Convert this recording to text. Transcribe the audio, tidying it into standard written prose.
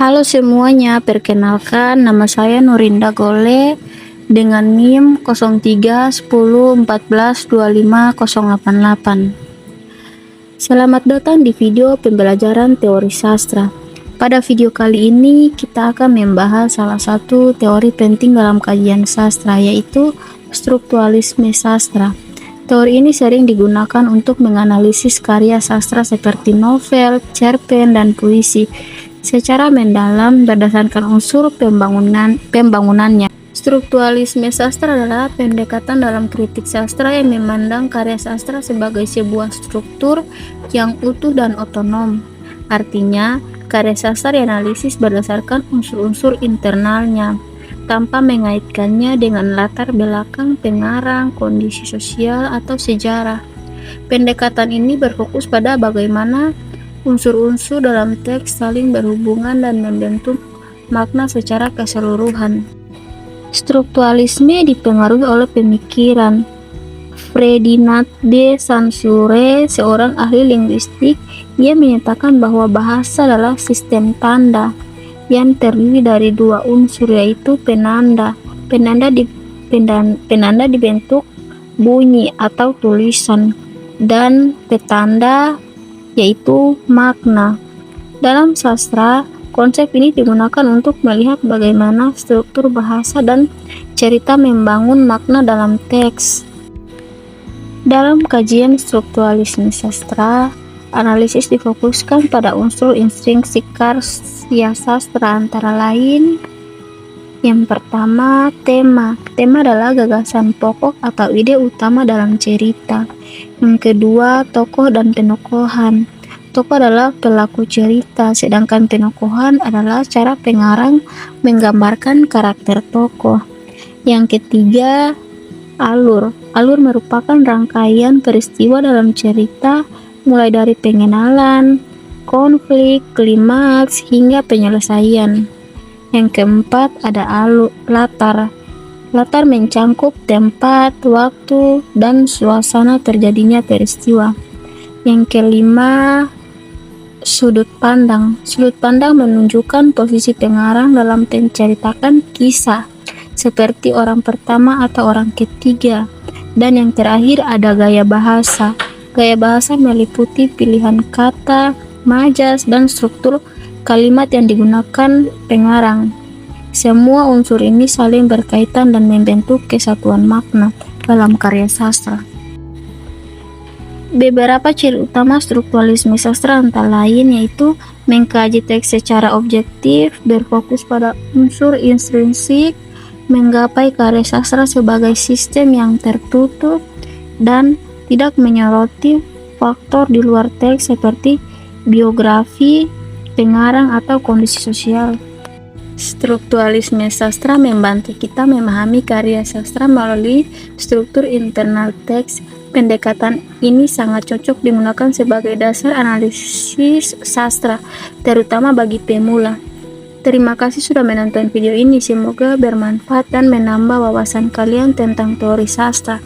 Halo semuanya, perkenalkan nama saya Nurinda Gole dengan NIM 0310142588. Selamat datang di video pembelajaran teori sastra. Pada video kali ini kita akan membahas salah satu teori penting dalam kajian sastra, yaitu strukturalisme sastra. Teori ini sering digunakan untuk menganalisis karya sastra seperti novel, cerpen, dan puisi secara mendalam berdasarkan unsur pembangunannya. Strukturalisme sastra adalah pendekatan dalam kritik sastra yang memandang karya sastra sebagai sebuah struktur yang utuh dan otonom. Artinya, karya sastra dianalisis berdasarkan unsur-unsur internalnya, tanpa mengaitkannya dengan latar belakang pengarang, kondisi sosial, atau sejarah. Pendekatan ini berfokus pada bagaimana unsur-unsur dalam teks saling berhubungan dan membentuk makna secara keseluruhan. Strukturalisme dipengaruhi oleh pemikiran Ferdinand de Saussure, seorang ahli linguistik. Ia menyatakan bahwa bahasa adalah sistem tanda yang terdiri dari dua unsur, yaitu penanda. Penanda dibentuk bunyi atau tulisan, dan petanda yaitu makna. Dalam sastra, konsep ini digunakan untuk melihat bagaimana struktur bahasa dan cerita membangun makna dalam teks. Dalam kajian strukturalisme sastra, analisis difokuskan pada unsur intrinsik karya sastra, antara lain: yang pertama, tema. Tema adalah gagasan pokok atau ide utama dalam cerita. Yang kedua, tokoh dan penokohan. Tokoh adalah pelaku cerita, sedangkan penokohan adalah cara pengarang menggambarkan karakter tokoh. Yang ketiga, alur. Alur merupakan rangkaian peristiwa dalam cerita, mulai dari pengenalan, konflik, klimaks, hingga penyelesaian. Yang keempat, ada latar. Latar mencangkup tempat, waktu, dan suasana terjadinya peristiwa. Yang kelima, sudut pandang. Sudut pandang menunjukkan posisi pengarang dalam menceritakan kisah, seperti orang pertama atau orang ketiga. Dan yang terakhir, ada gaya bahasa. Gaya bahasa meliputi pilihan kata, majas, dan struktur kalimat yang digunakan pengarang. Semua unsur ini saling berkaitan dan membentuk kesatuan makna dalam karya sastra. Beberapa ciri utama strukturalisme sastra antara lain yaitu mengkaji teks secara objektif, berfokus pada unsur intrinsik, menggapai karya sastra sebagai sistem yang tertutup, dan tidak menyoroti faktor di luar teks seperti biografi pengarang atau kondisi sosial. Strukturalisme sastra membantu kita memahami karya sastra melalui struktur internal teks. Pendekatan ini sangat cocok digunakan sebagai dasar analisis sastra, terutama bagi pemula. Terima kasih sudah menonton video ini. Semoga bermanfaat dan menambah wawasan kalian tentang teori sastra.